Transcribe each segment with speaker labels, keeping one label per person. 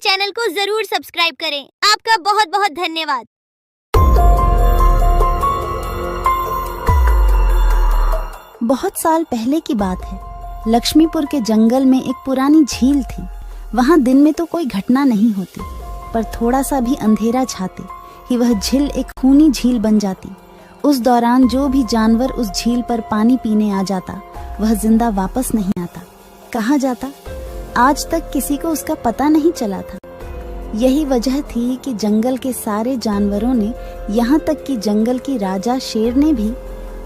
Speaker 1: Channel को जरूर subscribe करें। आपका बहुत बहुत धन्यवाद।
Speaker 2: बहुत साल पहले की बात है। लक्ष्मीपुर के जंगल में एक पुरानी झील थी। वहां दिन में तो कोई घटना नहीं होती, पर थोड़ा सा भी अंधेरा छाते ही वह झील एक खूनी झील बन जाती। उस दौरान जो भी जानवर उस झील पर पानी पीने आ जाता वह जिंदा वापस नहीं आता। कहाँ जाता आज तक किसी को उसका पता नहीं चला था। यही वजह थी कि जंगल के सारे जानवरों ने, यहाँ तक कि जंगल की राजा शेर ने भी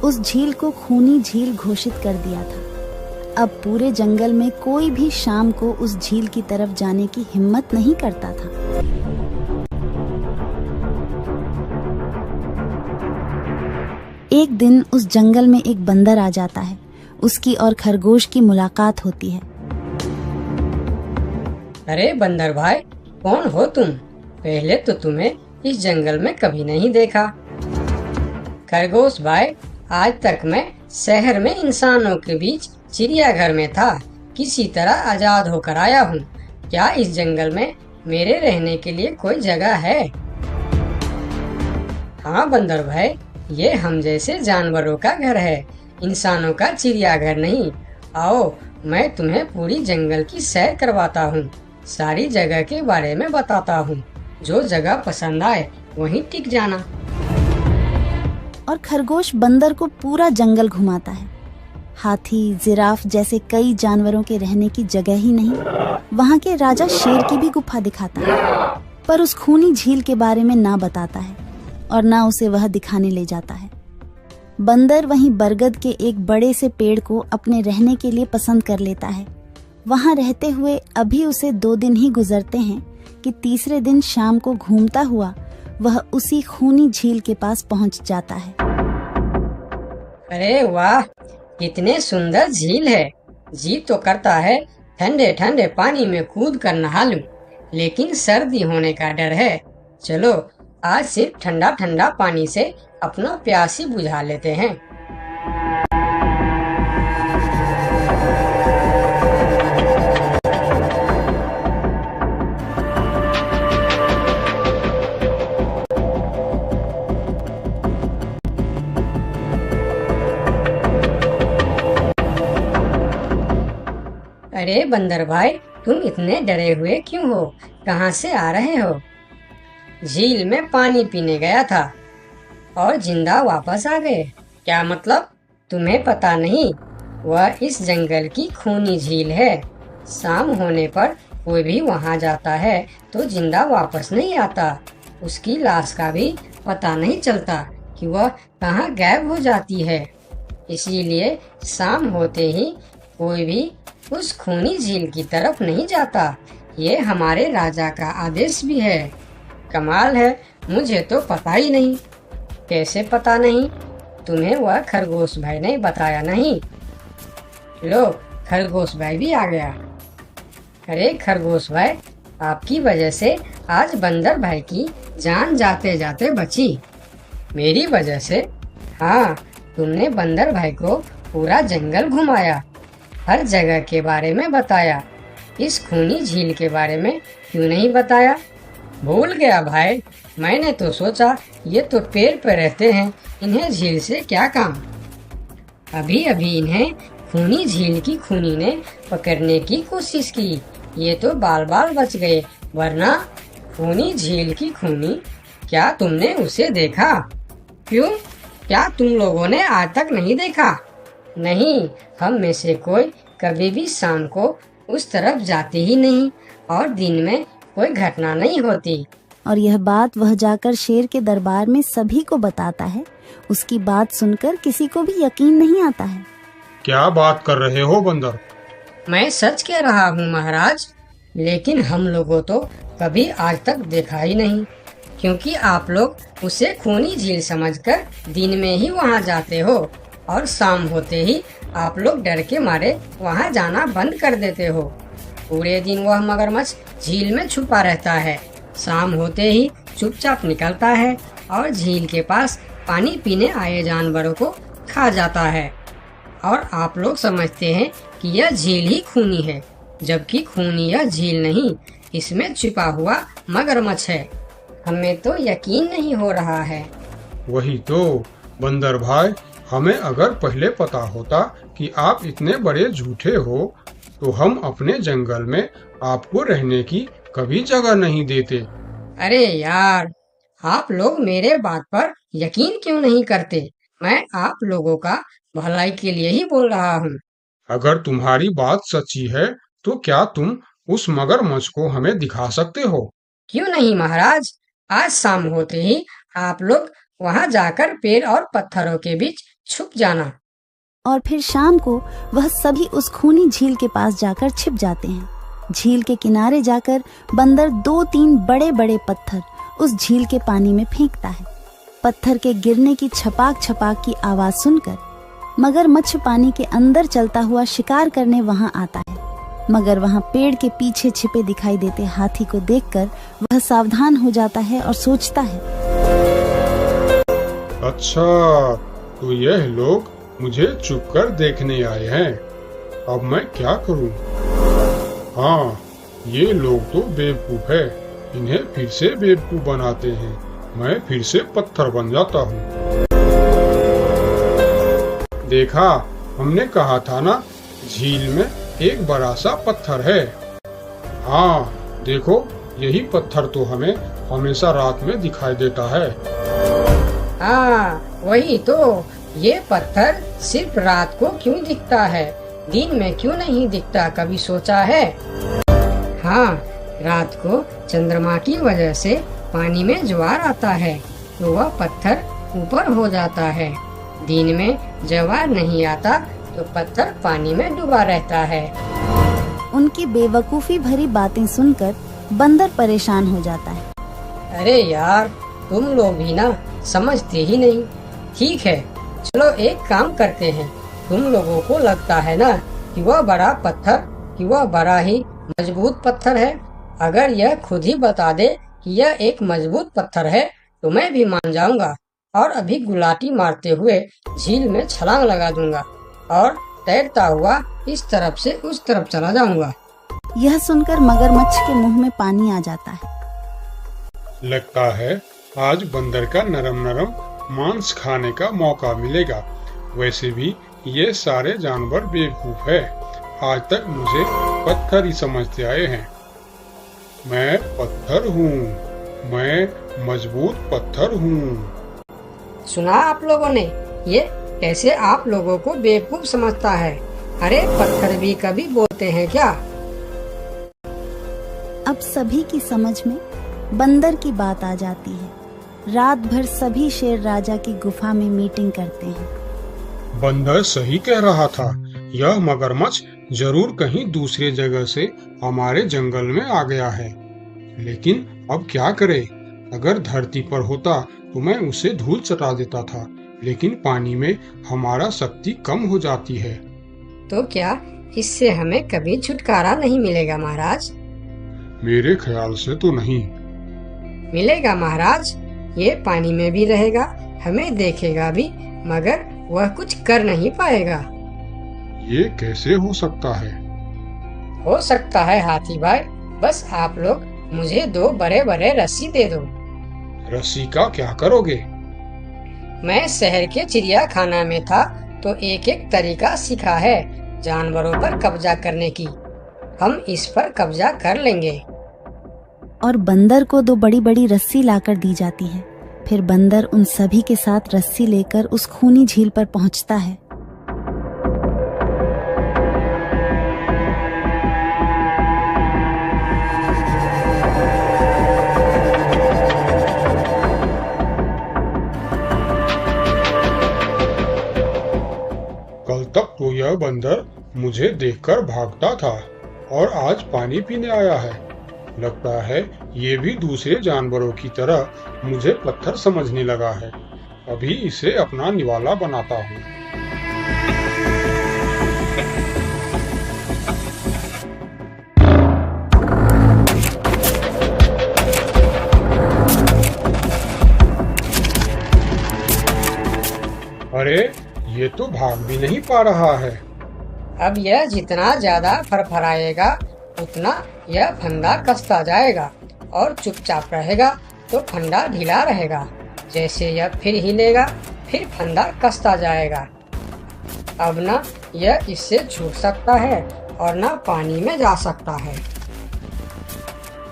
Speaker 2: उस झील को खूनी झील घोषित कर दिया था। अब पूरे जंगल में कोई भी शाम को उस झील की तरफ जाने की हिम्मत नहीं करता था। एक दिन उस जंगल में एक बंदर आ जाता है। उसकी और खरगोश की मुलाकात होती है।
Speaker 3: अरे बंदर भाई, कौन हो तुम? पहले तो तुम्हें इस जंगल में कभी नहीं देखा। खरगोश भाई, आज तक मैं शहर में इंसानों के बीच चिड़ियाघर में था। किसी तरह आजाद होकर आया हूँ। क्या इस जंगल में मेरे रहने के लिए कोई जगह है? हाँ बंदर भाई, ये हम जैसे जानवरों का घर है, इंसानों का चिड़ियाघर नहीं। आओ, मैं तुम्हें पूरी जंगल की सैर करवाता हूँ, सारी जगह के बारे में बताता हूँ। जो जगह पसंद आए वहीं टिक जाना।
Speaker 2: और खरगोश बंदर को पूरा जंगल घुमाता है। हाथी, जिराफ जैसे कई जानवरों के रहने की जगह ही नहीं, वहाँ के राजा शेर की भी गुफा दिखाता है, पर उस खूनी झील के बारे में ना बताता है और ना उसे वह दिखाने ले जाता है। बंदर वहीं बरगद के एक बड़े से पेड़ को अपने रहने के लिए पसंद कर लेता है। वहां रहते हुए अभी उसे 2 दिन ही गुजरते हैं कि तीसरे दिन शाम को घूमता हुआ वह उसी खूनी झील के पास पहुंच जाता है।
Speaker 3: अरे वाह, कितने सुंदर झील है। जी तो करता है ठंडे ठंडे पानी में कूद कर नहा लूं, लेकिन सर्दी होने का डर है। चलो आज सिर्फ ठंडा ठंडा पानी से अपना प्यास ही बुझा लेते हैं। अरे बंदर भाई, तुम इतने डरे हुए क्यों हो? कहाँ से आ रहे हो? झील में पानी पीने गया था और जिंदा वापस आ गए। क्या मतलब? तुम्हें पता नहीं? वह इस जंगल की खूनी झील है। शाम होने पर कोई भी वहाँ जाता है तो जिंदा वापस नहीं आता। उसकी लाश का भी पता नहीं चलता कि वह कहाँ गायब हो जाती है। इसीलिए शाम होते ही कोई भी उस खूनी झील की तरफ नहीं जाता। ये हमारे राजा का आदेश भी है। कमाल है, मुझे तो पता ही नहीं। कैसे पता नहीं? तुम्हें वह खरगोश भाई ने बताया नहीं? लो, खरगोश भाई भी आ गया। अरे खरगोश भाई, आपकी वजह से आज बंदर भाई की जान जाते जाते बची। मेरी वजह से? हाँ, तुमने बंदर भाई को पूरा जंगल घुमाया, हर जगह के बारे में बताया। इस खूनी झील के बारे में क्यों नहीं बताया? भूल गया भाई, मैंने तो सोचा ये तो पेड़ पर रहते हैं, इन्हें झील से क्या काम। अभी अभी इन्हें खूनी झील की खूनी ने पकड़ने की कोशिश की, ये तो बाल बाल बच गए, वरना खूनी झील की खूनी, क्या तुमने उसे देखा? क्यों, क्या तुम लोगों ने आज तक नहीं देखा? नहीं, हम में से कोई कभी भी शाम को उस तरफ जाते ही नहीं और दिन में कोई घटना नहीं होती।
Speaker 2: और यह बात वह जाकर शेर के दरबार में सभी को बताता है। उसकी बात सुनकर किसी को भी यकीन नहीं आता है।
Speaker 4: क्या बात कर रहे हो बंदर?
Speaker 3: मैं सच कह रहा हूँ महाराज, लेकिन हम लोगों तो कभी आज तक देखा ही नहीं, क्योंकि आप लोग उसे खूनी झील समझकर दिन में ही वहाँ जाते हो और शाम होते ही आप लोग डर के मारे वहाँ जाना बंद कर देते हो। पूरे दिन वह मगरमच्छ झील में छुपा रहता है, शाम होते ही चुपचाप निकलता है और झील के पास पानी पीने आए जानवरों को खा जाता है। और आप लोग समझते हैं कि यह झील ही खूनी है, जबकि खूनी यह झील नहीं, इसमें छिपा हुआ मगरमच्छ है। हमें तो यकीन नहीं हो रहा है।
Speaker 4: वही तो बंदर भाई, हमें अगर पहले पता होता कि आप इतने बड़े झूठे हो तो हम अपने जंगल में आपको रहने की कभी जगह नहीं देते।
Speaker 3: अरे यार, आप लोग मेरे बात पर यकीन क्यों नहीं करते? मैं आप लोगों का भलाई के लिए ही बोल रहा हूँ।
Speaker 4: अगर तुम्हारी बात सच्ची है तो क्या तुम उस मगरमच्छ को हमें दिखा सकते हो?
Speaker 3: क्यों नहीं महाराज, आज शाम होते ही आप लोग वहाँ जाकर पेड़ और पत्थरों के बीच छुप जाना।
Speaker 2: और फिर शाम को वह सभी उस खूनी झील के पास जाकर छिप जाते हैं। झील के किनारे जाकर बंदर 2-3 बड़े बड़े पत्थर उस झील के पानी में फेंकता है। पत्थर के गिरने की छपाक छपाक की आवाज सुनकर मगरमच्छ पानी के अंदर चलता हुआ शिकार करने वहां आता है। मगर वहां पेड़ के पीछे छिपे दिखाई देते हाथी को देखकर वह सावधान हो जाता है और सोचता है,
Speaker 4: अच्छा, तो यह लोग मुझे छुपकर देखने आए हैं। अब मैं क्या करूं? हाँ, ये लोग तो बेवकूफ है। इन्हें फिर से बेवकूफ बनाते हैं। मैं फिर से पत्थर बन जाता हूँ। देखा, हमने कहा था ना, झील में एक बड़ा सा पत्थर है। हाँ, देखो, यही पत्थर तो हमें हमेशा रात में दिखाई देता है।
Speaker 3: हाँ, वही तो। ये पत्थर सिर्फ रात को क्यों दिखता है, दिन में क्यों नहीं दिखता, कभी सोचा है? हाँ, रात को चंद्रमा की वजह से पानी में ज्वार आता है तो वह पत्थर ऊपर हो जाता है। दिन में ज्वार नहीं आता तो पत्थर पानी में डूबा रहता है।
Speaker 2: उनकी बेवकूफी भरी बातें सुनकर बंदर परेशान हो जाता है।
Speaker 3: अरे यार, तुम लोग भी ना समझते ही नहीं। ठीक है, चलो एक काम करते हैं। तुम लोगों को लगता है ना कि वह बड़ा पत्थर, कि वह बड़ा ही मजबूत पत्थर है। अगर यह खुद ही बता दे कि यह एक मजबूत पत्थर है तो मैं भी मान जाऊंगा और अभी गुलाटी मारते हुए झील में छलांग लगा दूंगा और तैरता हुआ इस तरफ से उस तरफ चला जाऊंगा।
Speaker 2: यह सुनकर मगरमच्छ के मुंह में पानी आ जाता है।
Speaker 4: लगता है आज बंदर का नरम नरम मांस खाने का मौका मिलेगा। वैसे भी ये सारे जानवर बेवकूफ है। आज तक मुझे पत्थर ही समझते आए हैं। मैं पत्थर हूँ, मैं मजबूत पत्थर हूँ।
Speaker 3: सुना आप लोगों ने? ये कैसे आप लोगों को बेवकूफ समझता है? अरे पत्थर भी कभी बोलते हैं क्या?
Speaker 2: अब सभी की समझ में बंदर की बात आ जाती है। रात भर सभी शेर राजा की गुफा में मीटिंग करते हैं।
Speaker 4: बंदर सही कह रहा था। यह मगरमच्छ जरूर कहीं दूसरे जगह से हमारे जंगल में आ गया है। लेकिन अब क्या करे? अगर धरती पर होता तो मैं उसे धूल चटा देता था, लेकिन पानी में हमारा शक्ति कम हो जाती है।
Speaker 3: तो क्या इससे हमें कभी छुटकारा नहीं मिलेगा महाराज?
Speaker 4: मेरे ख्याल से तो नहीं।
Speaker 3: मिलेगा महाराज। ये पानी में भी रहेगा, हमें देखेगा भी, मगर वह कुछ कर नहीं पाएगा।
Speaker 4: ये कैसे हो सकता है?
Speaker 3: हो सकता है हाथी भाई। बस आप लोग मुझे 2 बड़े बड़े रस्सी दे दो।
Speaker 4: रस्सी का क्या करोगे?
Speaker 3: मैं शहर के चिड़ियाखाना में था तो एक एक तरीका सीखा है जानवरों पर कब्जा करने की। हम इस पर कब्जा कर लेंगे।
Speaker 2: और बंदर को 2 बड़ी बड़ी रस्सी लाकर दी जाती है। फिर बंदर उन सभी के साथ रस्सी लेकर उस खूनी झील पर पहुंचता है।
Speaker 4: कल तक तो यह बंदर मुझे देखकर भागता था और आज पानी पीने आया है। लगता है ये भी दूसरे जानवरों की तरह मुझे पत्थर समझने लगा है। अभी इसे अपना निवाला बनाता हूँ। अरे, ये तो भाग भी नहीं पा रहा है।
Speaker 3: अब यह जितना ज्यादा फरफराएगा उतना यह फंदा कसता जाएगा और चुपचाप रहेगा तो फंदा ढीला रहेगा। जैसे यह फिर हिलेगा फिर फंदा कसता जाएगा। अब ना यह इससे छूट सकता है और ना पानी में जा सकता है।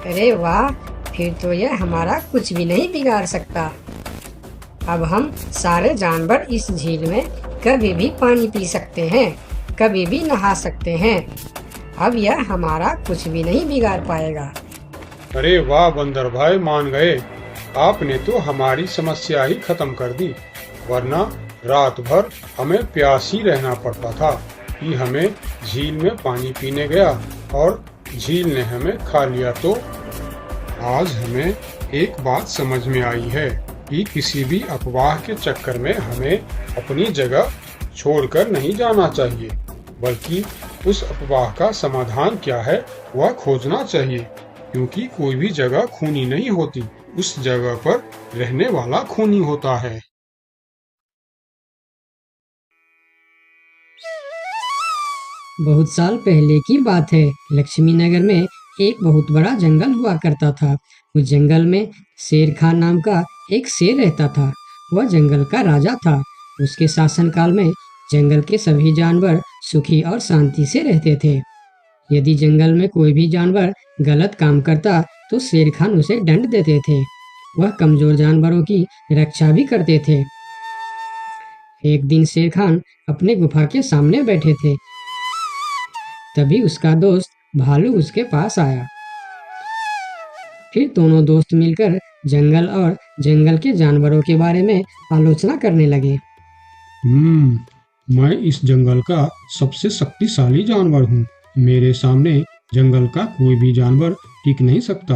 Speaker 3: अरे वाह, फिर तो यह हमारा कुछ भी नहीं बिगाड़ सकता। अब हम सारे जानवर इस झील में कभी भी पानी पी सकते हैं, कभी भी नहा सकते हैं। अब यह हमारा कुछ भी नहीं बिगाड़ पाएगा।
Speaker 4: अरे वाह बंदर भाई, मान गए। आपने तो हमारी समस्या ही खत्म कर दी, वरना रात भर हमें प्यासी रहना पड़ता था कि हमें झील में पानी पीने गया और झील ने हमें खा लिया। तो आज हमें एक बात समझ में आई है कि किसी भी अफवाह के चक्कर में हमें अपनी जगह छोड़कर नहीं जाना चाहिए, बल्कि उस अफवाह का समाधान क्या है वह खोजना चाहिए, क्योंकि कोई भी जगह खूनी नहीं होती, उस जगह पर रहने वाला खूनी होता है।
Speaker 3: बहुत साल पहले की बात है। लक्ष्मी नगर में एक बहुत बड़ा जंगल हुआ करता था। उस जंगल में शेर खान नाम का एक शेर रहता था। वह जंगल का राजा था। उसके शासनकाल में जंगल के सभी जानवर सुखी और शांति से रहते थे। यदि जंगल में कोई भी जानवर गलत काम करता तो शेर खान उसे दंड देते थे। वह कमजोर जानवरों की रक्षा भी करते थे। एक दिन शेर खान अपने गुफा के सामने बैठे थे। तभी उसका दोस्त भालू उसके पास आया। फिर दोनों दोस्त मिलकर जंगल और जंगल के जानवरों के बारे में आलोचना करने लगे।
Speaker 4: मैं इस जंगल का सबसे शक्तिशाली जानवर हूँ। मेरे सामने जंगल का कोई भी जानवर टिक नहीं सकता।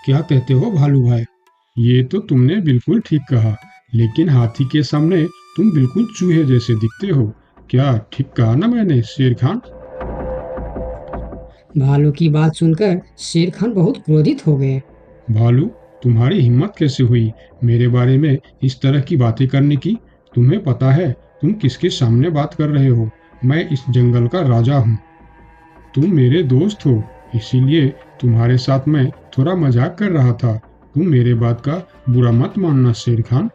Speaker 4: क्या कहते हो भालू भाई? ये तो तुमने बिल्कुल ठीक कहा, लेकिन हाथी के सामने तुम बिल्कुल चूहे जैसे दिखते हो। क्या ठीक कहा ना मैंने शेर खान?
Speaker 3: भालू की बात सुनकर शेर खान बहुत क्रोधित हो गए।
Speaker 4: भालू, तुम्हारी हिम्मत कैसे हुई मेरे बारे में इस तरह की बातें करने की? तुम्हें पता है तुम किसके सामने बात कर रहे हो? मैं इस जंगल का राजा हूँ। तुम मेरे दोस्त हो, इसीलिए तुम्हारे साथ मैं थोड़ा मजाक कर रहा था। तुम मेरे बात का बुरा मत मानना शेर खान।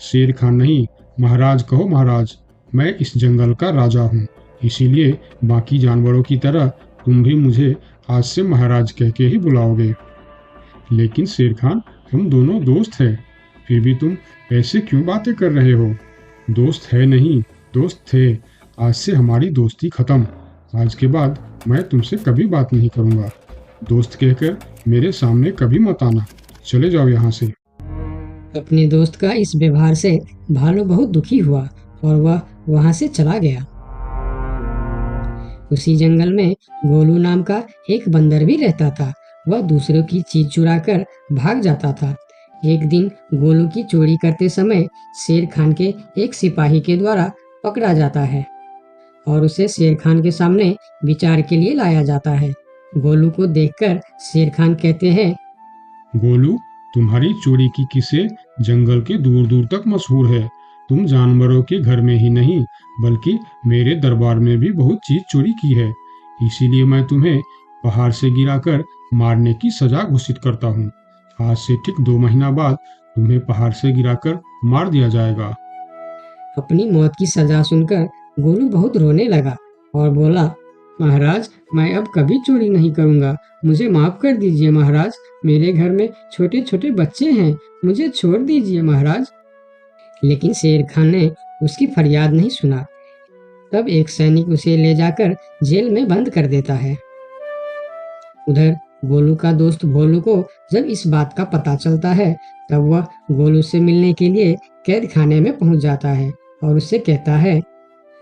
Speaker 4: शेर खान नहीं, महाराज कहो महाराज। मैं इस जंगल का राजा हूँ, इसीलिए बाकी जानवरों की तरह तुम भी मुझे आज से महाराज कह के ही बुलाओगे। लेकिन शेर खान, हम दोनों दोस्त हैं, फिर भी तुम ऐसे क्यों बातें कर रहे हो? दोस्त है नहीं, दोस्त थे। आज से हमारी दोस्ती खत्म। आज के बाद मैं तुमसे कभी बात नहीं करूँगा। दोस्त कहकर मेरे सामने कभी मत आना। चले जाओ यहाँ से।
Speaker 3: अपने दोस्त का इस व्यवहार से भालू बहुत दुखी हुआ और वह वहाँ से चला गया। उसी जंगल में गोलू नाम का एक बंदर भी रहता था। वह दूसरों की चीज चुराकर भाग जाता था। एक दिन गोलू की चोरी करते समय शेर खान के एक सिपाही के द्वारा पकड़ा जाता है और उसे शेर खान के सामने विचार के लिए लाया जाता है। गोलू को देखकर शेर खान कहते हैं,
Speaker 4: गोलू, तुम्हारी चोरी की किस्से जंगल के दूर दूर तक मशहूर है। तुम जानवरों के घर में ही नहीं, बल्कि मेरे दरबार में भी बहुत चीज चोरी की है। इसीलिए मैं तुम्हें पहाड़ से गिराकर मारने की सजा घोषित करता हूँ। आज से ठीक 2 महीना बाद तुम्हें पहाड़ से गिराकर मार दिया जाएगा।
Speaker 3: अपनी मौत की सजा सुनकर गोलू बहुत रोने लगा और बोला, महाराज, मैं अब कभी चोरी नहीं करूँगा। मुझे माफ कर दीजिए महाराज। मेरे घर में छोटे छोटे बच्चे हैं, मुझे छोड़ दीजिए महाराज। लेकिन शेर खान ने उसकी फरियाद नहीं सुना। तब एक सैनिक उसे ले जाकर जेल में बंद कर देता है। उधर गोलू का दोस्त भोलू को जब इस बात का पता चलता है, तब वह गोलू से मिलने के लिए कैद खाने में पहुंच जाता है और उससे कहता है,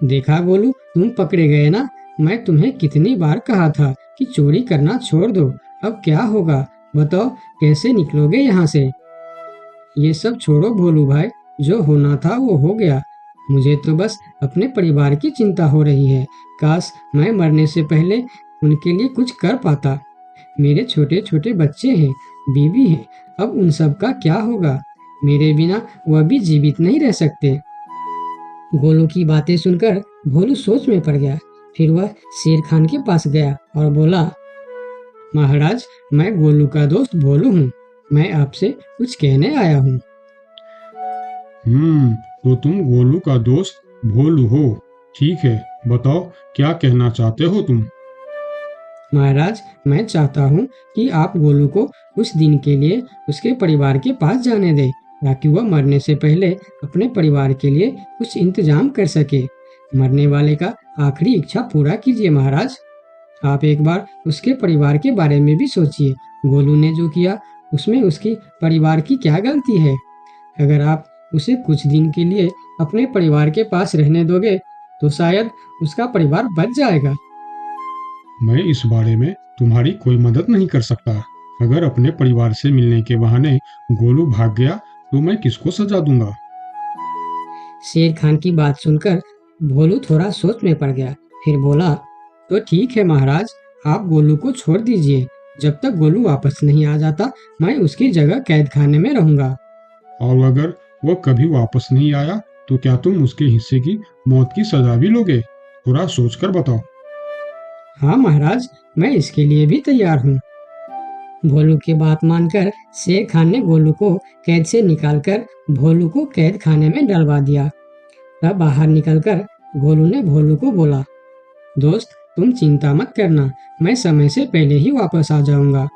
Speaker 3: देखा गोलू, तुम पकड़े गए ना। मैं तुम्हें कितनी बार कहा था कि चोरी करना छोड़ दो। अब क्या होगा बताओ, कैसे निकलोगे यहाँ से? ये सब छोड़ो भोलू भाई, जो होना था वो हो गया। मुझे तो बस अपने परिवार की चिंता हो रही है। काश मैं मरने से पहले उनके लिए कुछ कर पाता। मेरे छोटे छोटे बच्चे हैं, बीवी है, अब उन सब का क्या होगा? मेरे बिना वह भी जीवित नहीं रह सकते। गोलू की बातें सुनकर भोलू सोच में पड़ गया। फिर वह शेर खान के पास गया और बोला, महाराज, मैं गोलू का दोस्त भोलू हूँ। मैं आपसे कुछ कहने आया हूँ।
Speaker 4: तो तुम गोलू का दोस्त भोलू हो। ठीक है, बताओ क्या कहना चाहते हो तुम।
Speaker 3: महाराज, मैं चाहता हूँ कि आप गोलू को कुछ दिन के लिए उसके परिवार के पास जाने दें, ताकि वह मरने से पहले अपने परिवार के लिए कुछ इंतजाम कर सके। मरने वाले का आखिरी इच्छा पूरा कीजिए महाराज। आप एक बार उसके परिवार के बारे में भी सोचिए। गोलू ने जो किया उसमें उसकी परिवार की क्या गलती है? अगर आप उसे कुछ दिन के लिए अपने परिवार के पास रहने दोगे तो शायद उसका परिवार बच जाएगा।
Speaker 4: मैं इस बारे में तुम्हारी कोई मदद नहीं कर सकता। अगर अपने परिवार से मिलने के बहाने गोलू भाग गया तो मैं किसको सजा दूंगा?
Speaker 3: शेर खान की बात सुनकर भोलू थोड़ा सोच में पड़ गया। फिर बोला, तो ठीक है महाराज, आप गोलू को छोड़ दीजिए। जब तक गोलू वापस नहीं आ जाता मैं उसकी जगह कैद खाने में रहूंगा।
Speaker 4: और अगर वह कभी वापस नहीं आया तो क्या तुम उसके हिस्से की मौत की सजा भी लोगे? थोड़ा सोचकर बताओ।
Speaker 3: हाँ महाराज, मैं इसके लिए भी तैयार हूँ। भोलू की बात मानकर शेर खान ने गोलू को कैद से निकालकर भोलू को कैद खाने में डलवा दिया। तब बाहर निकलकर गोलू ने भोलू को बोला, दोस्त तुम चिंता मत करना, मैं समय से पहले ही वापस आ जाऊंगा।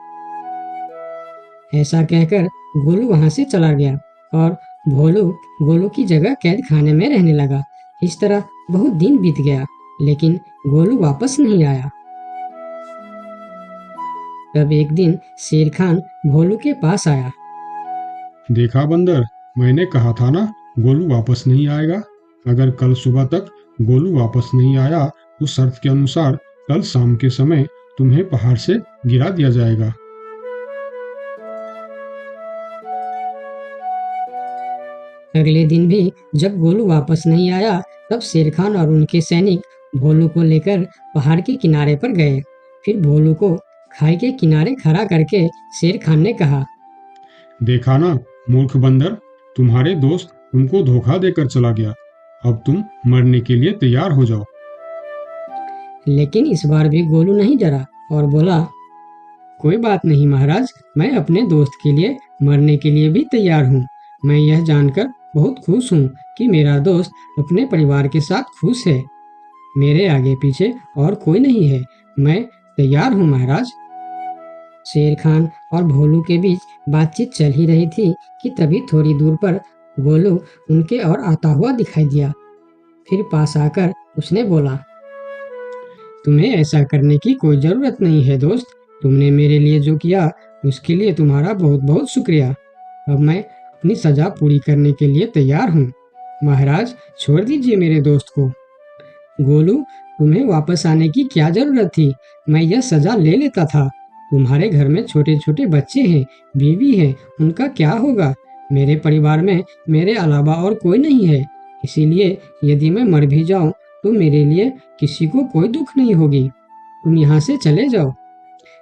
Speaker 3: ऐसा कहकर गोलू वहां से चला गया और भोलू गोलू की जगह कैद खाने में रहने लगा। इस तरह बहुत दिन बीत गया, लेकिन गोलू वापस नहीं आया। तब एक दिन शेर खान भोलू के पास आया।
Speaker 4: देखा बंदर, मैंने कहा था ना गोलू वापस नहीं आएगा। अगर कल सुबह तक गोलू वापस नहीं आया तो शर्त के अनुसार कल शाम के समय तुम्हें पहाड़ से गिरा दिया जाएगा।
Speaker 3: अगले दिन भी जब गोलू वापस नहीं आया तब शेर खान और उनके सैनिक भोलू को लेकर पहाड़ के किनारे पर गए। फिर भोलू को खाई के किनारे खड़ा करके शेर खान ने कहा,
Speaker 4: देखा ना मूर्ख बंदर, तुम्हारे दोस्त तुमको धोखा देकर चला गया। अब तुम मरने के लिए तैयार हो जाओ।
Speaker 3: लेकिन इस बार भी गोलू नहीं डरा और बोला, कोई बात नहीं महाराज, मैं अपने दोस्त के लिए मरने के लिए भी तैयार हूँ। मैं यह जानकर बहुत खुश हूँ कि मेरा दोस्त अपने परिवार के साथ खुश है। मेरे आगे पीछे और कोई नहीं है, मैं तैयार हूँ महाराज। शेर खान और भोलू के बीच बातचीत चल ही रही थी कि तभी थोड़ी दूर पर गोलू उनके और आता हुआ दिखाई दिया। फिर पास आकर उसने बोला, तुम्हें ऐसा करने की कोई जरूरत नहीं है दोस्त। तुमने मेरे लिए जो किया उसके लिए तुम्हारा बहुत बहुत शुक्रिया। अब मैं अपनी सजा पूरी करने के लिए तैयार हूँ। महाराज छोड़ दीजिए मेरे दोस्त को। गोलू, तुम्हें वापस आने की क्या जरूरत थी? मैं यह सजा ले लेता था। तुम्हारे घर में छोटे छोटे बच्चे हैं, बीवी है, उनका क्या होगा? मेरे परिवार में मेरे अलावा और कोई नहीं है, इसीलिए यदि मैं मर भी जाऊं तो मेरे लिए किसी को कोई दुख नहीं होगी। तुम यहाँ से चले जाओ।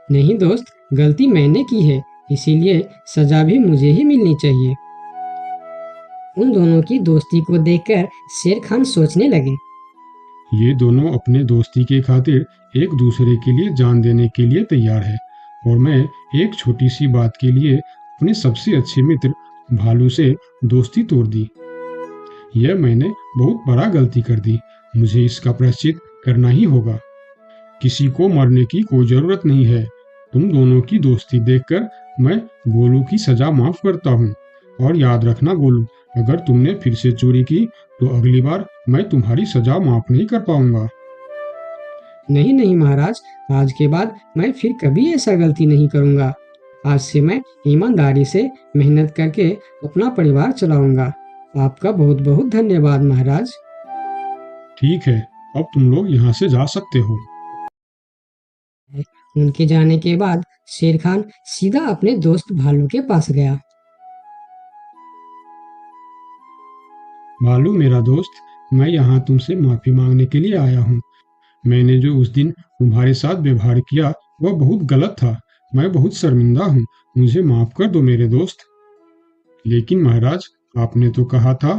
Speaker 3: नहीं दोस्त, गलती मैंने की है, इसीलिए सजा भी मुझे ही मिलनी चाहिए। उन दोनों की दोस्ती को देखकर शेर खान सोचने लगे,
Speaker 4: ये दोनों अपने दोस्ती के खातिर एक दूसरे के लिए जान देने के लिए तैयार है, और मैं एक छोटी सी बात के लिए अपने सबसे अच्छे मित्र भालू से दोस्ती तोड़ दी। यह मैंने बहुत बड़ा गलती कर दी। मुझे इसका प्रायश्चित करना ही होगा। किसी को मरने की कोई जरूरत नहीं है। तुम दोनों की दोस्ती देखकर मैं गोलू की सजा माफ करता हूँ। और याद रखना गोलू, अगर तुमने फिर से चोरी की तो अगली बार मैं तुम्हारी सजा माफ नहीं कर पाऊंगा।
Speaker 3: नहीं नहीं महाराज, आज के बाद मैं फिर कभी ऐसा गलती नहीं करूंगा। आज से मैं ईमानदारी से मेहनत करके अपना परिवार चलाऊंगा। आपका बहुत बहुत धन्यवाद महाराज।
Speaker 4: ठीक है, अब तुम लोग यहाँ से जा सकते हो।
Speaker 3: उनके जाने के बाद शेर खान सीधा अपने दोस्त भालू के पास गया।
Speaker 4: भालू मेरा दोस्त, मैं यहाँ तुमसे माफी मांगने के लिए आया हूँ। मैंने जो उस दिन तुम्हारे साथ व्यवहार किया वह बहुत गलत था। मैं बहुत शर्मिंदा हूँ। मुझे माफ कर दो मेरे दोस्त। लेकिन महाराज, आपने तो कहा था।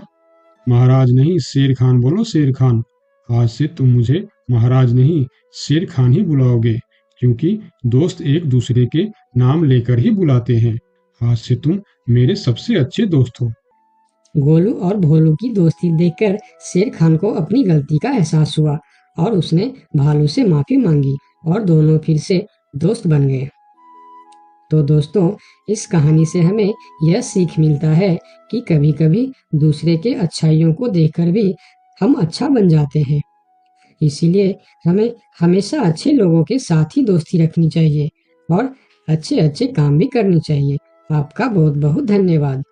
Speaker 4: महाराज नहीं, शेर खान बोलो, शेर खान। आज से तुम मुझे महाराज नहीं शेर खान ही बुलाओगे, क्योंकि दोस्त एक दूसरे के नाम लेकर ही बुलाते हैं। आज से तुम मेरे सबसे अच्छे दोस्त हो।
Speaker 3: गोलू और भोलू की दोस्ती देखकर शेर खान को अपनी गलती का एहसास हुआ और उसने भालू से माफी मांगी और दोनों फिर से दोस्त बन गए। तो दोस्तों, इस कहानी से हमें यह सीख मिलता है कि कभी-कभी दूसरे के अच्छाइयों को देखकर भी हम अच्छा बन जाते हैं। इसीलिए हमें हमेशा अच्छे लोगों के साथ ही दोस्ती रखनी चाहिए और अच्छे-अच्छे काम भी करनी चाहिए। आपका बहुत-बहुत धन्यवाद।